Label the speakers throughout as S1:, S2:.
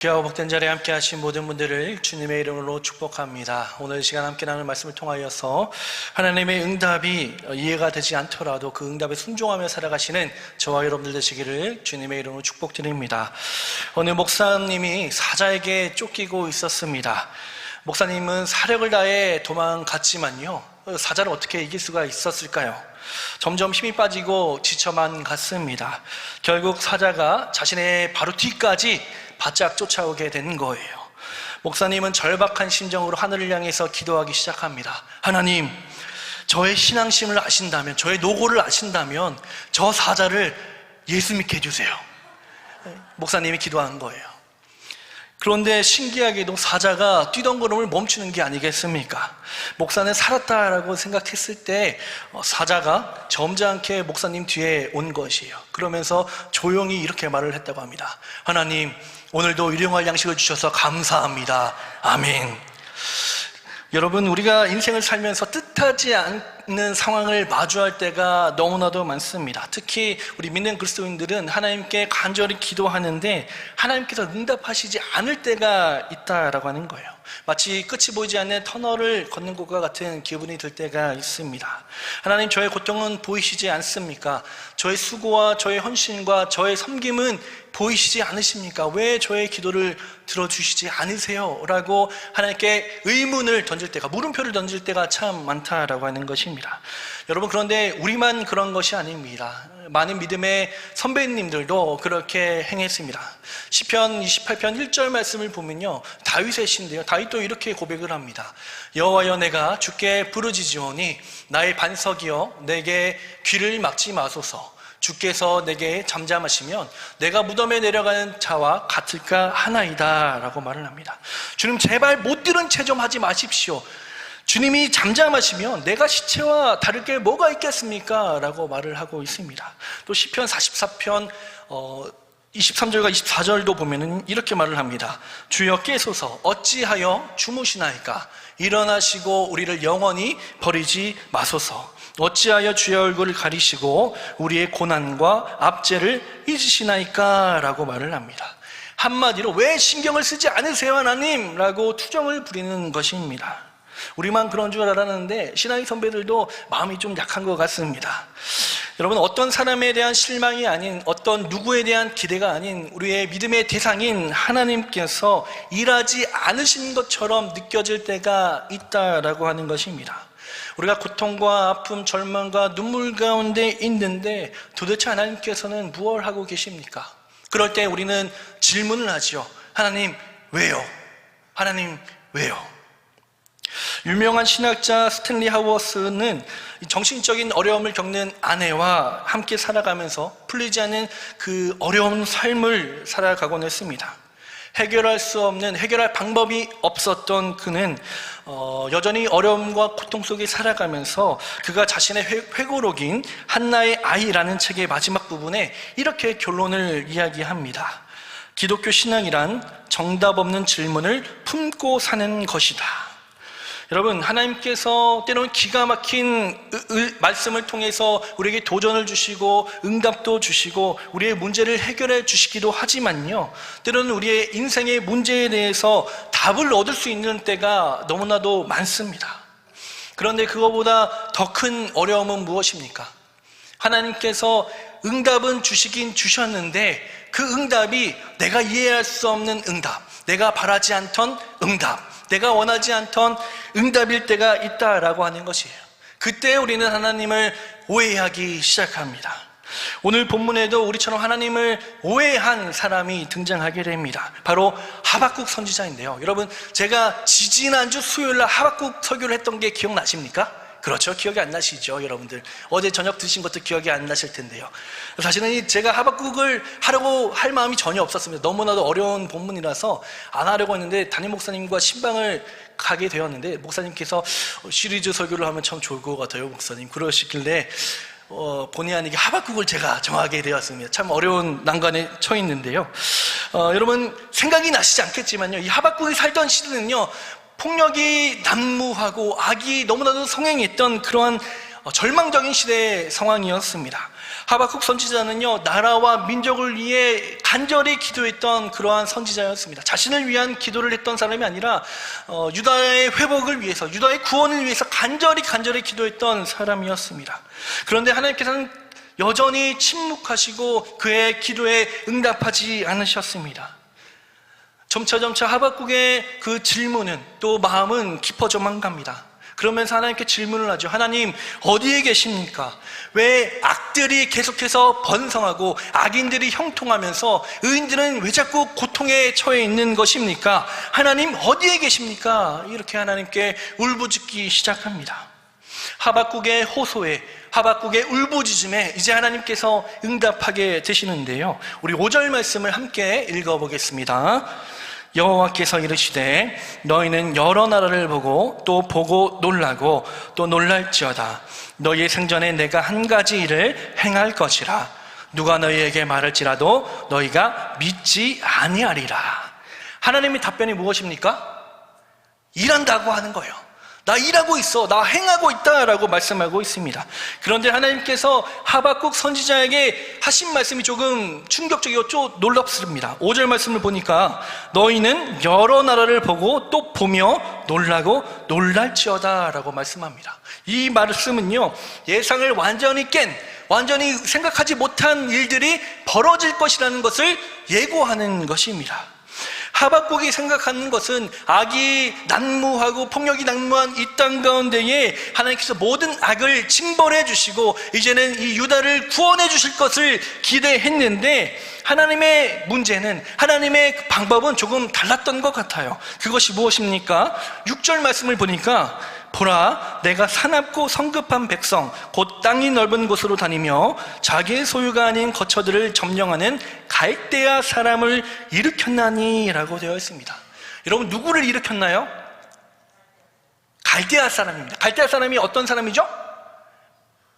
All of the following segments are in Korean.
S1: 귀하고 복된 자리에 함께 하신 모든 분들을 주님의 이름으로 축복합니다. 오늘 이 시간 함께 나눌 말씀을 통하여서 하나님의 응답이 이해가 되지 않더라도 그 응답에 순종하며 살아가시는 저와 여러분들 되시기를 주님의 이름으로 축복드립니다. 오늘 목사님이 사자에게 쫓기고 있었습니다. 목사님은 사력을 다해 도망갔지만요, 사자를 어떻게 이길 수가 있었을까요? 점점 힘이 빠지고 지쳐만 갔습니다. 결국 사자가 자신의 바로 뒤까지 바짝 쫓아오게 된 거예요. 목사님은 절박한 심정으로 하늘을 향해서 기도하기 시작합니다. 하나님, 저의 신앙심을 아신다면, 저의 노고를 아신다면 저 사자를 예수 믿게 해주세요. 목사님이 기도한 거예요. 그런데 신기하게도 사자가 뛰던 걸음을 멈추는 게 아니겠습니까? 목사는 살았다라고 생각했을 때 사자가 점잖게 목사님 뒤에 온 것이에요. 그러면서 조용히 이렇게 말을 했다고 합니다. 하나님, 오늘도 일용할 양식을 주셔서 감사합니다. 아멘. 여러분, 우리가 인생을 살면서 뜻하지 않는 상황을 마주할 때가 너무나도 많습니다. 특히 우리 믿는 그리스도인들은 하나님께 간절히 기도하는데 하나님께서 응답하시지 않을 때가 있다라고 하는 거예요. 마치 끝이 보이지 않는 터널을 걷는 것과 같은 기분이 들 때가 있습니다. 하나님, 저의 고통은 보이시지 않습니까? 저의 수고와 저의 헌신과 저의 섬김은 보이시지 않으십니까? 왜 저의 기도를 들어주시지 않으세요? 라고 하나님께 의문을 던질 때가, 물음표를 던질 때가 참 많다라고 하는 것입니다. 여러분, 그런데 우리만 그런 것이 아닙니다. 많은 믿음의 선배님들도 그렇게 행했습니다. 시편 28편 1절 말씀을 보면요, 다윗의 시인데요, 다윗도 이렇게 고백을 합니다. 여호와여, 내가 주께 부르짖으오니 나의 반석이여 내게 귀를 막지 마소서. 주께서 내게 잠잠하시면 내가 무덤에 내려가는 자와 같을까 하나이다 라고 말을 합니다. 주님, 제발 못 들은 채 좀 하지 마십시오. 주님이 잠잠하시면 내가 시체와 다를 게 뭐가 있겠습니까? 라고 말을 하고 있습니다. 또 시편 44편 23절과 24절도 보면은 이렇게 말을 합니다. 주여 깨소서, 어찌하여 주무시나이까? 일어나시고 우리를 영원히 버리지 마소서. 어찌하여 주의 얼굴을 가리시고 우리의 고난과 압제를 잊으시나이까? 라고 말을 합니다. 한마디로 왜 신경을 쓰지 않으세요 하나님? 라고 투정을 부리는 것입니다. 우리만 그런 줄 알았는데 신앙의 선배들도 마음이 좀 약한 것 같습니다. 여러분, 어떤 사람에 대한 실망이 아닌, 어떤 누구에 대한 기대가 아닌 우리의 믿음의 대상인 하나님께서 일하지 않으신 것처럼 느껴질 때가 있다라고 하는 것입니다. 우리가 고통과 아픔, 절망과 눈물 가운데 있는데 도대체 하나님께서는 무엇을 하고 계십니까? 그럴 때 우리는 질문을 하지요. 하나님, 왜요? 하나님, 왜요? 유명한 신학자 스탠리 하워스는 정신적인 어려움을 겪는 아내와 함께 살아가면서 풀리지 않는 그 어려운 삶을 살아가곤 했습니다. 해결할 방법이 없었던 그는 여전히 어려움과 고통 속에 살아가면서 그가 자신의 회고록인 한나의 아이라는 책의 마지막 부분에 이렇게 결론을 이야기합니다. 기독교 신앙이란 정답 없는 질문을 품고 사는 것이다. 여러분, 하나님께서 때로는 기가 막힌 말씀을 통해서 우리에게 도전을 주시고 응답도 주시고 우리의 문제를 해결해 주시기도 하지만요, 때로는 우리의 인생의 문제에 대해서 답을 얻을 수 있는 때가 너무나도 많습니다. 그런데 그거보다 더 큰 어려움은 무엇입니까? 하나님께서 응답은 주시긴 주셨는데 그 응답이 내가 이해할 수 없는 응답, 내가 바라지 않던 응답, 내가 원하지 않던 응답일 때가 있다라고 하는 것이에요. 그때 우리는 하나님을 오해하기 시작합니다. 오늘 본문에도 우리처럼 하나님을 오해한 사람이 등장하게 됩니다. 바로 하박국 선지자인데요. 여러분, 제가 지지난주 수요일날 하박국 설교를 했던 게 기억나십니까? 그렇죠. 기억이 안 나시죠, 여러분들? 어제 저녁 드신 것도 기억이 안 나실 텐데요. 사실은 제가 하박국을 하려고 할 마음이 전혀 없었습니다. 너무나도 어려운 본문이라서 안 하려고 했는데 담임 목사님과 신방을 가게 되었는데 목사님께서 시리즈 설교를 하면 참 좋을 것 같아요, 목사님. 그러시길래 본의 아니게 하박국을 제가 정하게 되었습니다. 참 어려운 난관에 처해 있는데요. 여러분, 생각이 나시지 않겠지만요, 이 하박국이 살던 시대는요, 폭력이 난무하고 악이 너무나도 성행했던 그러한 절망적인 시대의 상황이었습니다. 하박국 선지자는요, 나라와 민족을 위해 간절히 기도했던 그러한 선지자였습니다. 자신을 위한 기도를 했던 사람이 아니라 유다의 회복을 위해서, 유다의 구원을 위해서 간절히 기도했던 사람이었습니다. 그런데 하나님께서는 여전히 침묵하시고 그의 기도에 응답하지 않으셨습니다. 점차 하박국의 그 질문은, 또 마음은 깊어져만 갑니다. 그러면서 하나님께 질문을 하죠. 하나님, 어디에 계십니까? 왜 악들이 계속해서 번성하고 악인들이 형통하면서 의인들은 왜 자꾸 고통에 처해 있는 것입니까? 하나님, 어디에 계십니까? 이렇게 하나님께 울부짖기 시작합니다. 하박국의 호소에, 하박국의 울부짖음에 이제 하나님께서 응답하게 되시는데요, 우리 5절 말씀을 함께 읽어보겠습니다. 여호와께서 이르시되 너희는 여러 나라를 보고 또 보고 놀라고 또 놀랄지어다. 너희의 생전에 내가 한 가지 일을 행할 것이라. 누가 너희에게 말할지라도 너희가 믿지 아니하리라. 하나님의 답변이 무엇입니까? 일한다고 하는 거예요. 나 일하고 있어, 나 행하고 있다라고 말씀하고 있습니다. 그런데 하나님께서 하박국 선지자에게 하신 말씀이 조금 충격적이고 좀 놀랍습니다. 5절 말씀을 보니까 너희는 여러 나라를 보고 또 보며 놀라고 놀랄지어다 라고 말씀합니다. 이 말씀은요, 예상을 완전히 완전히 생각하지 못한 일들이 벌어질 것이라는 것을 예고하는 것입니다. 하박국이 생각하는 것은 악이 난무하고 폭력이 난무한 이 땅 가운데에 하나님께서 모든 악을 징벌해 주시고 이제는 이 유다를 구원해 주실 것을 기대했는데, 하나님의 문제는, 하나님의 방법은 조금 달랐던 것 같아요. 그것이 무엇입니까? 6절 말씀을 보니까 보라, 내가 사납고 성급한 백성 곧 땅이 넓은 곳으로 다니며 자기의 소유가 아닌 거처들을 점령하는 갈대아 사람을 일으켰나니 라고 되어 있습니다. 여러분, 누구를 일으켰나요? 갈대아 사람입니다. 갈대아 사람이 어떤 사람이죠?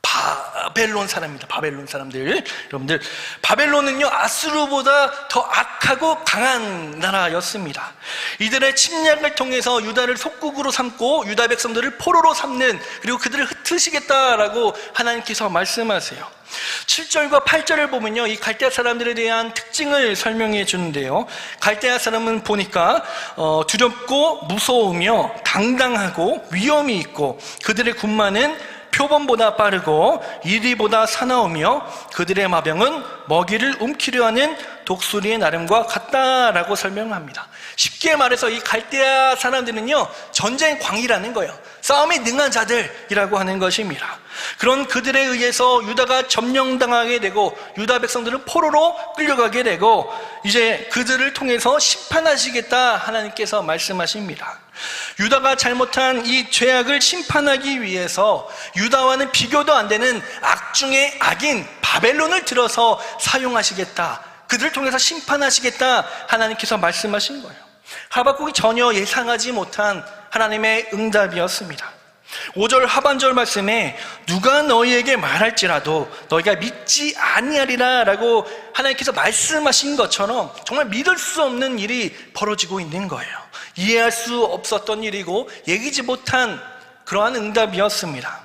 S1: 바벨론 사람입니다. 바벨론 사람들. 여러분들, 바벨론은요, 아수르보다 더 악하고 강한 나라였습니다. 이들의 침략을 통해서 유다를 속국으로 삼고 유다 백성들을 포로로 삼는, 그리고 그들을 흩으시겠다라고 하나님께서 말씀하세요. 7절과 8절을 보면요, 이 갈대아 사람들에 대한 특징을 설명해 주는데요, 갈대아 사람은 보니까 두렵고 무서우며 당당하고 위엄이 있고, 그들의 군마는 표범보다 빠르고 이리보다 사나우며 그들의 마병은 먹이를 움키려 하는 독수리의 나름과 같다라고 설명합니다. 쉽게 말해서 이 갈대아 사람들은요, 전쟁 광이라는 거예요. 싸움에 능한 자들이라고 하는 것입니다. 그런 그들에 의해서 유다가 점령당하게 되고 유다 백성들은 포로로 끌려가게 되고, 이제 그들을 통해서 심판하시겠다 하나님께서 말씀하십니다. 유다가 잘못한 이 죄악을 심판하기 위해서 유다와는 비교도 안 되는 악 중의 악인 바벨론을 들어서 사용하시겠다, 그들을 통해서 심판하시겠다 하나님께서 말씀하신 거예요. 하박국이 전혀 예상하지 못한 하나님의 응답이었습니다. 5절 하반절 말씀에 누가 너희에게 말할지라도 너희가 믿지 아니하리라 라고 하나님께서 말씀하신 것처럼 정말 믿을 수 없는 일이 벌어지고 있는 거예요. 이해할 수 없었던 일이고 예기치 못한 그러한 응답이었습니다.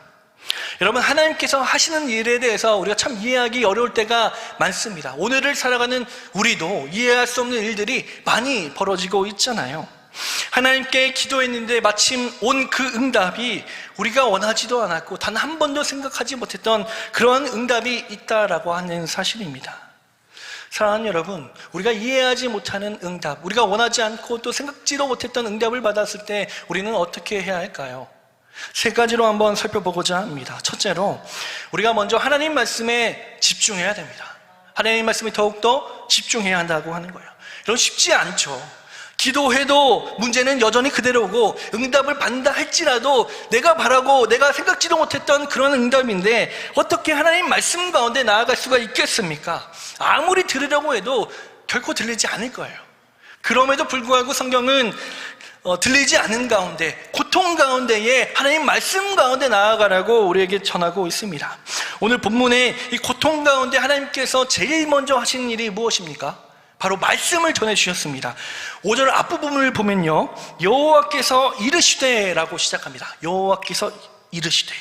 S1: 여러분, 하나님께서 하시는 일에 대해서 우리가 참 이해하기 어려울 때가 많습니다. 오늘을 살아가는 우리도 이해할 수 없는 일들이 많이 벌어지고 있잖아요. 하나님께 기도했는데 마침 온 그 응답이 우리가 원하지도 않았고 단 한 번도 생각하지 못했던 그러한 응답이 있다라고 하는 사실입니다. 사랑하는 여러분, 우리가 이해하지 못하는 응답, 우리가 원하지 않고 또 생각지도 못했던 응답을 받았을 때 우리는 어떻게 해야 할까요? 3가지로 한번 살펴보고자 합니다. 첫째로, 우리가 먼저 하나님 말씀에 집중해야 됩니다. 하나님 말씀에 더욱더 집중해야 한다고 하는 거예요. 이건 쉽지 않죠. 기도해도 문제는 여전히 그대로고 응답을 받는다 할지라도 내가 바라고 내가 생각지도 못했던 그런 응답인데 어떻게 하나님 말씀 가운데 나아갈 수가 있겠습니까? 아무리 들으려고 해도 결코 들리지 않을 거예요. 그럼에도 불구하고 성경은 들리지 않은 가운데, 고통 가운데에 하나님 말씀 가운데 나아가라고 우리에게 전하고 있습니다. 오늘 본문에 이 고통 가운데 하나님께서 제일 먼저 하신 일이 무엇입니까? 바로 말씀을 전해주셨습니다. 5절 앞부분을 보면요, 여호와께서 이르시되 라고 시작합니다. 여호와께서 이르시되.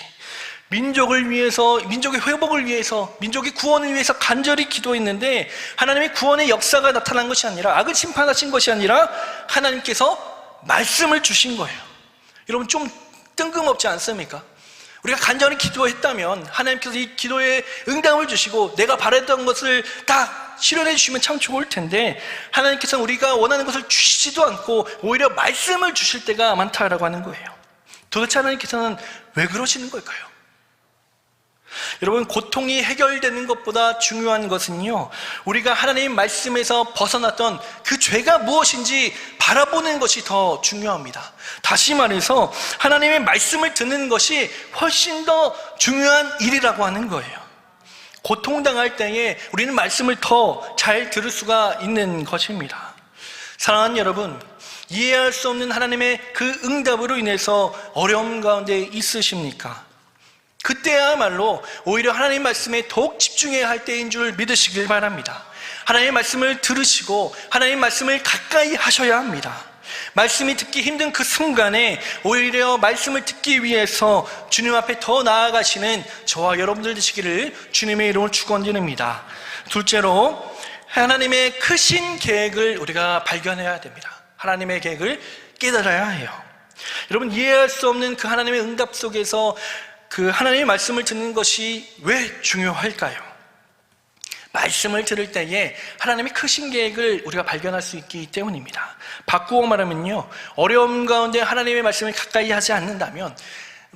S1: 민족을 위해서, 민족의 회복을 위해서, 민족의 구원을 위해서 간절히 기도했는데 하나님의 구원의 역사가 나타난 것이 아니라, 악을 심판하신 것이 아니라 하나님께서 말씀을 주신 거예요. 여러분, 좀 뜬금없지 않습니까? 우리가 간절히 기도했다면 하나님께서 이 기도에 응답을 주시고 내가 바랬던 것을 다 실현해 주시면 참 좋을 텐데, 하나님께서는 우리가 원하는 것을 주시지도 않고 오히려 말씀을 주실 때가 많다라고 하는 거예요. 도대체 하나님께서는 왜 그러시는 걸까요? 여러분, 고통이 해결되는 것보다 중요한 것은요, 우리가 하나님 말씀에서 벗어났던 그 죄가 무엇인지 바라보는 것이 더 중요합니다. 다시 말해서 하나님의 말씀을 듣는 것이 훨씬 더 중요한 일이라고 하는 거예요. 고통당할 때에 우리는 말씀을 더 잘 들을 수가 있는 것입니다. 사랑하는 여러분, 이해할 수 없는 하나님의 그 응답으로 인해서 어려움 가운데 있으십니까? 그때야말로 오히려 하나님 말씀에 더욱 집중해야 할 때인 줄 믿으시길 바랍니다. 하나님의 말씀을 들으시고 하나님 말씀을 가까이 하셔야 합니다. 말씀이 듣기 힘든 그 순간에 오히려 말씀을 듣기 위해서 주님 앞에 더 나아가시는 저와 여러분들 되시기를 주님의 이름으로 축원드립니다. 둘째로, 하나님의 크신 계획을 우리가 발견해야 됩니다. 하나님의 계획을 깨달아야 해요. 여러분, 이해할 수 없는 그 하나님의 응답 속에서 그 하나님의 말씀을 듣는 것이 왜 중요할까요? 말씀을 들을 때에 하나님의 크신 계획을 우리가 발견할 수 있기 때문입니다. 바꾸어 말하면요, 어려움 가운데 하나님의 말씀을 가까이 하지 않는다면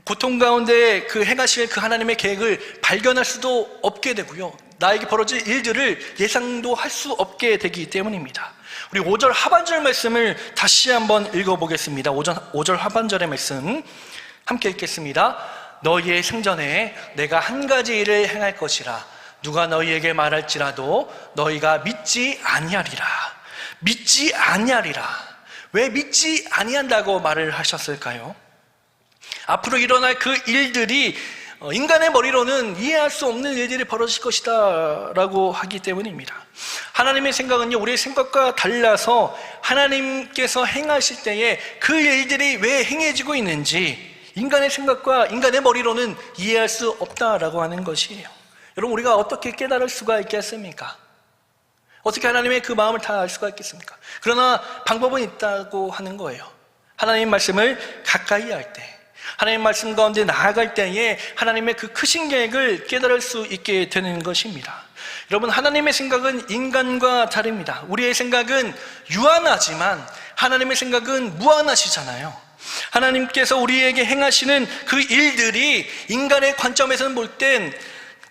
S1: 고통 가운데 그 행하실 그 하나님의 계획을 발견할 수도 없게 되고요, 나에게 벌어질 일들을 예상도 할 수 없게 되기 때문입니다. 우리 5절 하반절 말씀을 다시 한번 읽어보겠습니다. 5절 하반절의 말씀 함께 읽겠습니다. 너희의 생전에 내가 한 가지 일을 행할 것이라. 누가 너희에게 말할지라도 너희가 믿지 아니하리라. 믿지 아니하리라. 왜 믿지 아니한다고 말을 하셨을까요? 앞으로 일어날 그 일들이 인간의 머리로는 이해할 수 없는 일들이 벌어질 것이다 라고 하기 때문입니다. 하나님의 생각은요, 우리의 생각과 달라서 하나님께서 행하실 때에 그 일들이 왜 행해지고 있는지 인간의 생각과 인간의 머리로는 이해할 수 없다라고 하는 것이에요. 여러분, 우리가 어떻게 깨달을 수가 있겠습니까? 어떻게 하나님의 그 마음을 다 알 수가 있겠습니까? 그러나 방법은 있다고 하는 거예요. 하나님의 말씀을 가까이 할 때, 하나님의 말씀 가운데 나아갈 때에 하나님의 그 크신 계획을 깨달을 수 있게 되는 것입니다. 여러분, 하나님의 생각은 인간과 다릅니다. 우리의 생각은 유한하지만 하나님의 생각은 무한하시잖아요. 하나님께서 우리에게 행하시는 그 일들이 인간의 관점에서는 볼 땐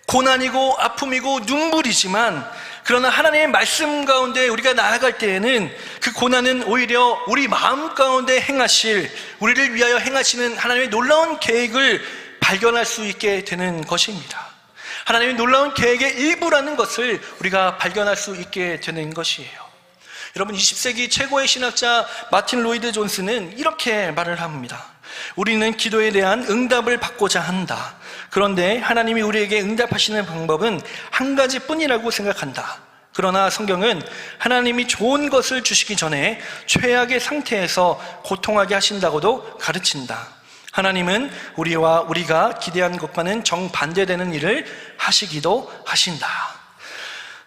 S1: 고난이고 아픔이고 눈물이지만, 그러나 하나님의 말씀 가운데 우리가 나아갈 때에는 그 고난은 오히려 우리 마음 가운데 행하실, 우리를 위하여 행하시는 하나님의 놀라운 계획을 발견할 수 있게 되는 것입니다. 하나님의 놀라운 계획의 일부라는 것을 우리가 발견할 수 있게 되는 것이에요. 여러분, 20세기 최고의 신학자 마틴 로이드 존스는 이렇게 말을 합니다. 우리는 기도에 대한 응답을 받고자 한다. 그런데 하나님이 우리에게 응답하시는 방법은 한 가지뿐이라고 생각한다. 그러나 성경은 하나님이 좋은 것을 주시기 전에 최악의 상태에서 고통하게 하신다고도 가르친다. 하나님은 우리가 기대한 것과는 정반대되는 일을 하시기도 하신다.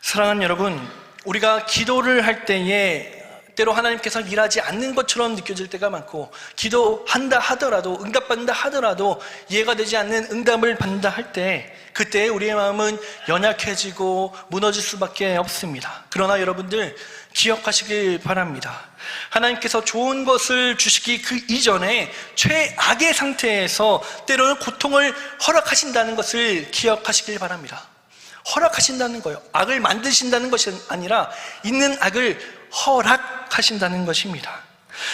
S1: 사랑하는 여러분, 우리가 기도를 할 때에 때로 하나님께서 일하지 않는 것처럼 느껴질 때가 많고, 기도한다 하더라도, 응답받는다 하더라도 이해가 되지 않는 응답을 받는다 할 때, 그때 우리의 마음은 연약해지고 무너질 수밖에 없습니다. 그러나 여러분들 기억하시길 바랍니다. 하나님께서 좋은 것을 주시기 그 이전에 최악의 상태에서 때로는 고통을 허락하신다는 것을 기억하시길 바랍니다. 허락하신다는 거예요. 악을 만드신다는 것이 아니라 있는 악을 허락하신다는 것입니다.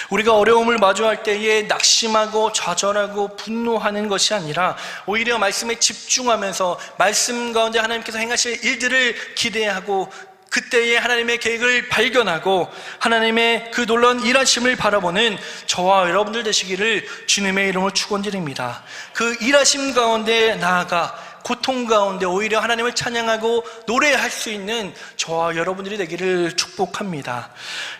S1: 우리가 어려움을 마주할 때에 낙심하고 좌절하고 분노하는 것이 아니라 오히려 말씀에 집중하면서 말씀 가운데 하나님께서 행하실 일들을 기대하고, 그때에 하나님의 계획을 발견하고 하나님의 그 놀라운 일하심을 바라보는 저와 여러분들 되시기를 주님의 이름으로 축원드립니다. 그 일하심 가운데 나아가 고통 가운데 오히려 하나님을 찬양하고 노래할 수 있는 저와 여러분들이 되기를 축복합니다.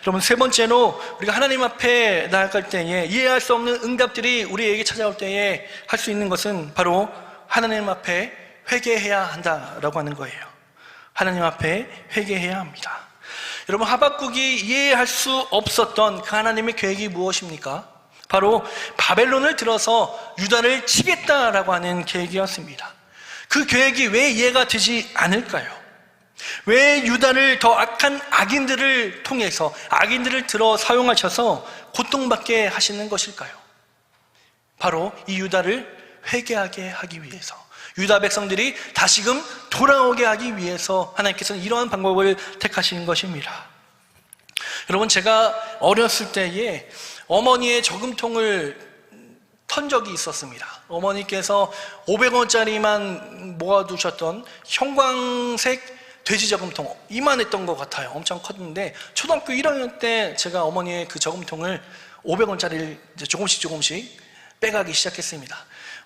S1: 여러분, 세 번째로 우리가 하나님 앞에 나아갈 때에 이해할 수 없는 응답들이 우리에게 찾아올 때에 할 수 있는 것은 바로 하나님 앞에 회개해야 한다라고 하는 거예요. 하나님 앞에 회개해야 합니다. 여러분, 하박국이 이해할 수 없었던 그 하나님의 계획이 무엇입니까? 바로 바벨론을 들어서 유다를 치겠다라고 하는 계획이었습니다. 그 계획이 왜 이해가 되지 않을까요? 왜 유다를 더 악한 악인들을 통해서 악인들을 들어 사용하셔서 고통받게 하시는 것일까요? 바로 이 유다를 회개하게 하기 위해서, 유다 백성들이 다시금 돌아오게 하기 위해서 하나님께서는 이러한 방법을 택하신 것입니다. 여러분, 제가 어렸을 때에 어머니의 저금통을 턴 적이 있었습니다. 어머니께서 500원짜리만 모아두셨던 형광색 돼지 저금통, 이만했던 것 같아요. 엄청 컸는데 초등학교 1학년 때 제가 어머니의 그 저금통을 500원짜리를 이제 조금씩 빼가기 시작했습니다.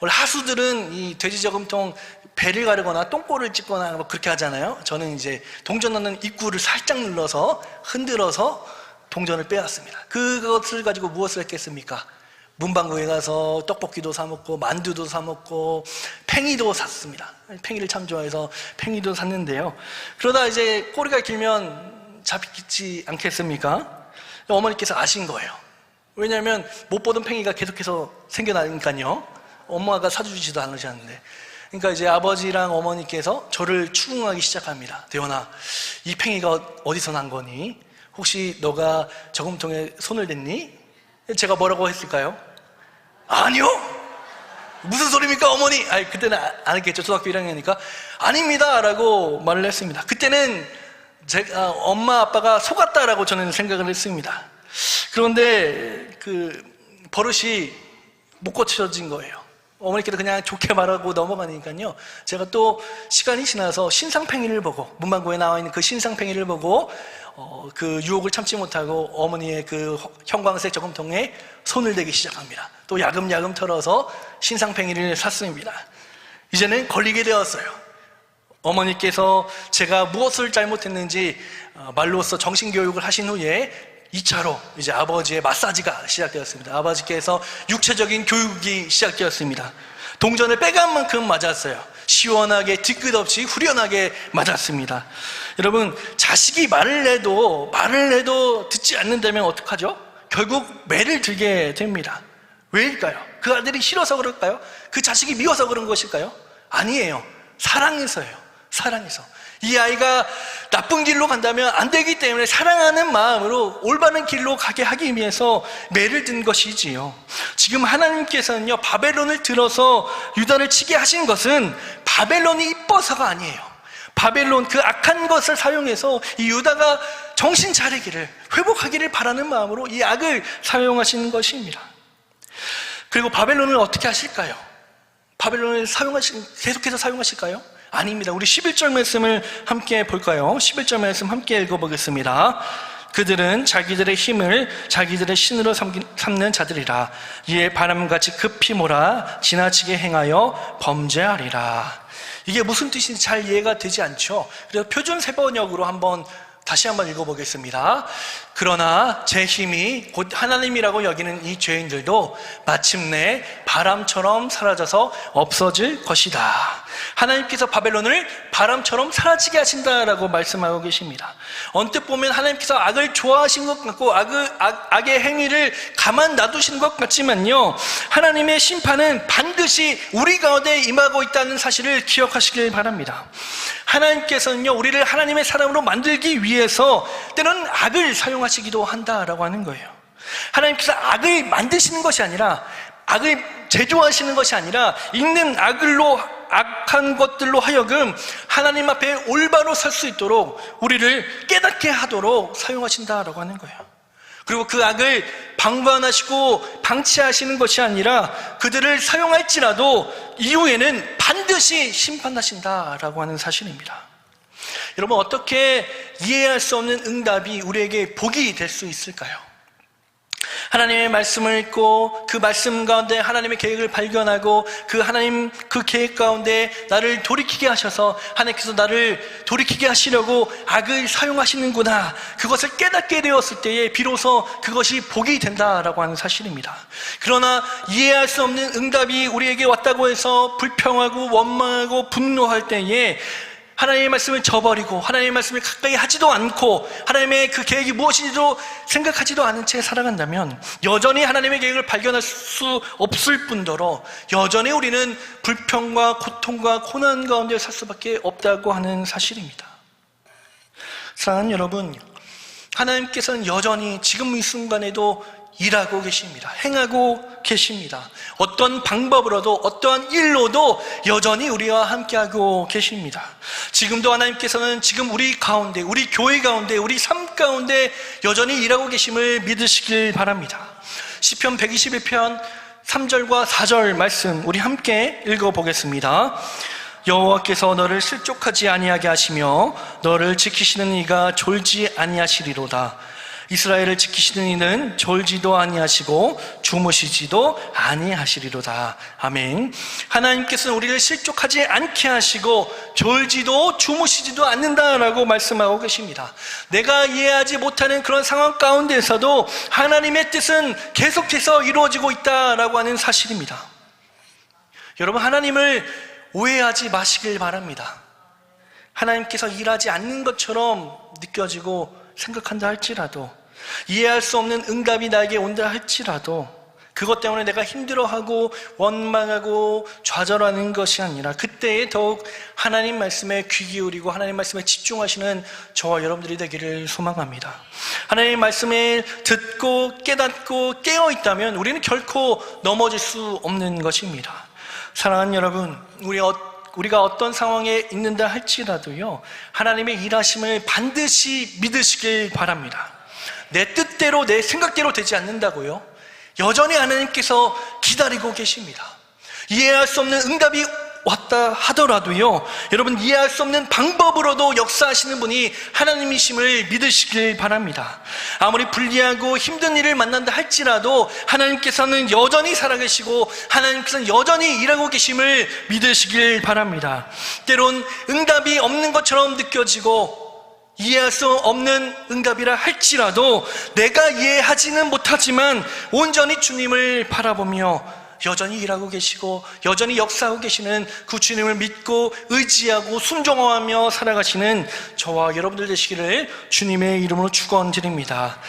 S1: 원래 하수들은 이 돼지 저금통 배를 가르거나 똥꼬를 찢거나 뭐 그렇게 하잖아요. 저는 이제 동전 넣는 입구를 살짝 눌러서 흔들어서 동전을 빼왔습니다. 그것을 가지고 무엇을 했겠습니까? 문방구에 가서 떡볶이도 사 먹고 만두도 사 먹고 팽이도 샀습니다. 팽이를 참 좋아해서 팽이도 샀는데요. 그러다 이제 꼬리가 길면 잡히지 않겠습니까? 어머니께서 아신 거예요. 왜냐하면 못 보던 팽이가 계속해서 생겨나니까요. 엄마가 사주지도 않으셨는데. 그러니까 이제 아버지랑 어머니께서 저를 추궁하기 시작합니다. 대원아, 이 팽이가 어디서 난 거니? 혹시 너가 저금통에 손을 댔니? 제가 뭐라고 했을까요? 아니요? 무슨 소리입니까, 어머니? 아니, 그때는 안 했겠죠. 초등학교 1학년이니까. 아닙니다. 라고 말을 했습니다. 그때는 제가 엄마, 아빠가 속았다라고 저는 생각을 했습니다. 그런데 그 버릇이 못 고쳐진 거예요. 어머니께서 그냥 좋게 말하고 넘어가니까요. 제가 또 시간이 지나서 신상팽이를 보고, 문방구에 나와 있는 그 신상팽이를 보고 그 유혹을 참지 못하고 어머니의 그 형광색 저금통에 손을 대기 시작합니다. 또 야금야금 털어서 신상팽이를 샀습니다. 이제는 걸리게 되었어요. 어머니께서 제가 무엇을 잘못했는지 말로써 정신교육을 하신 후에 2차로 이제 아버지의 마사지가 시작되었습니다. 아버지께서 육체적인 교육이 시작되었습니다. 동전을 빼간 만큼 맞았어요. 시원하게 뒤끝 없이 후련하게 맞았습니다. 여러분, 자식이 말을 해도 듣지 않는다면 어떡하죠? 결국 매를 들게 됩니다. 왜일까요? 그 아들이 싫어서 그럴까요? 그 자식이 미워서 그런 것일까요? 아니에요. 사랑해서예요. 사랑해서. 이 아이가 나쁜 길로 간다면 안 되기 때문에 사랑하는 마음으로 올바른 길로 가게 하기 위해서 매를 든 것이지요. 지금 하나님께서는요, 바벨론을 들어서 유다를 치게 하신 것은 바벨론이 이뻐서가 아니에요. 바벨론, 그 악한 것을 사용해서 이 유다가 정신 차리기를, 회복하기를 바라는 마음으로 이 악을 사용하시는 것입니다. 그리고 바벨론을 어떻게 하실까요? 바벨론을 계속해서 사용하실까요? 아닙니다. 우리 11절 말씀을 함께 볼까요? 11절 말씀 함께 읽어보겠습니다. 그들은 자기들의 힘을 자기들의 신으로 삼는 자들이라. 이에 바람같이 급히 몰아 지나치게 행하여 범죄하리라. 이게 무슨 뜻인지 잘 이해가 되지 않죠? 그래서 표준 세번역으로 다시 한번 읽어보겠습니다. 그러나 제 힘이 곧 하나님이라고 여기는 이 죄인들도 마침내 바람처럼 사라져서 없어질 것이다. 하나님께서 바벨론을 바람처럼 사라지게 하신다라고 말씀하고 계십니다. 언뜻 보면 하나님께서 악을 좋아하신 것 같고 악의 행위를 가만 놔두신 것 같지만요, 하나님의 심판은 반드시 우리 가운데 임하고 있다는 사실을 기억하시길 바랍니다. 하나님께서는요, 우리를 하나님의 사람으로 만들기 위해서 때로는 악을 사용하시기도 한다라고 하는 거예요. 하나님께서 악을 만드시는 것이 아니라, 악을 제조하시는 것이 아니라 있는 악한 것들로 하여금 하나님 앞에 올바로 설 수 있도록 우리를 깨닫게 하도록 사용하신다라고 하는 거예요. 그리고 그 악을 방관하시고 방치하시는 것이 아니라 그들을 사용할지라도 이후에는 반드시 심판하신다라고 하는 사실입니다. 여러분, 어떻게 이해할 수 없는 응답이 우리에게 복이 될 수 있을까요? 하나님의 말씀을 읽고 그 말씀 가운데 하나님의 계획을 발견하고 그 하나님 그 계획 가운데 나를 돌이키게 하셔서 하나님께서 나를 돌이키게 하시려고 악을 사용하시는구나, 그것을 깨닫게 되었을 때에 비로소 그것이 복이 된다라고 하는 사실입니다. 그러나 이해할 수 없는 응답이 우리에게 왔다고 해서 불평하고 원망하고 분노할 때에 하나님의 말씀을 저버리고 하나님의 말씀을 가까이 하지도 않고 하나님의 그 계획이 무엇인지도 생각하지도 않은 채 살아간다면 여전히 하나님의 계획을 발견할 수 없을 뿐더러 여전히 우리는 불평과 고통과 고난 가운데 살 수밖에 없다고 하는 사실입니다. 사랑하는 여러분, 하나님께서는 여전히 지금 이 순간에도 일하고 계십니다. 행하고 계십니다. 어떤 방법으로도 어떠한 일로도 여전히 우리와 함께하고 계십니다. 지금도 하나님께서는 지금 우리 가운데, 우리 교회 가운데, 우리 삶 가운데 여전히 일하고 계심을 믿으시길 바랍니다. 시편 121편 3절과 4절 말씀 우리 함께 읽어보겠습니다. 여호와께서 너를 실족하지 아니하게 하시며 너를 지키시는 이가 졸지 아니하시리로다. 이스라엘을 지키시는 이는 졸지도 아니하시고 주무시지도 아니하시리로다. 아멘. 하나님께서는 우리를 실족하지 않게 하시고 졸지도 주무시지도 않는다라고 말씀하고 계십니다. 내가 이해하지 못하는 그런 상황 가운데서도 하나님의 뜻은 계속해서 이루어지고 있다라고 하는 사실입니다. 여러분, 하나님을 오해하지 마시길 바랍니다. 하나님께서 일하지 않는 것처럼 느껴지고 생각한다 할지라도, 이해할 수 없는 응답이 나에게 온다 할지라도 그것 때문에 내가 힘들어하고 원망하고 좌절하는 것이 아니라 그때에 더욱 하나님 말씀에 귀 기울이고 하나님 말씀에 집중하시는 저와 여러분들이 되기를 소망합니다. 하나님 말씀을 듣고 깨닫고 깨어있다면 우리는 결코 넘어질 수 없는 것입니다. 사랑하는 여러분, 우리가 어떤 상황에 있는다 할지라도요, 하나님의 일하심을 반드시 믿으시길 바랍니다. 내 뜻대로 내 생각대로 되지 않는다고요? 여전히 하나님께서 기다리고 계십니다. 이해할 수 없는 응답이 왔다 하더라도요, 여러분, 이해할 수 없는 방법으로도 역사하시는 분이 하나님이심을 믿으시길 바랍니다. 아무리 불리하고 힘든 일을 만난다 할지라도 하나님께서는 여전히 살아계시고 하나님께서는 여전히 일하고 계심을 믿으시길 바랍니다. 때론 응답이 없는 것처럼 느껴지고 이해할 수 없는 응답이라 할지라도 내가 이해하지는 못하지만 온전히 주님을 바라보며 여전히 일하고 계시고 여전히 역사하고 계시는 그 주님을 믿고 의지하고 순종하며 살아가시는 저와 여러분들 되시기를 주님의 이름으로 축원드립니다.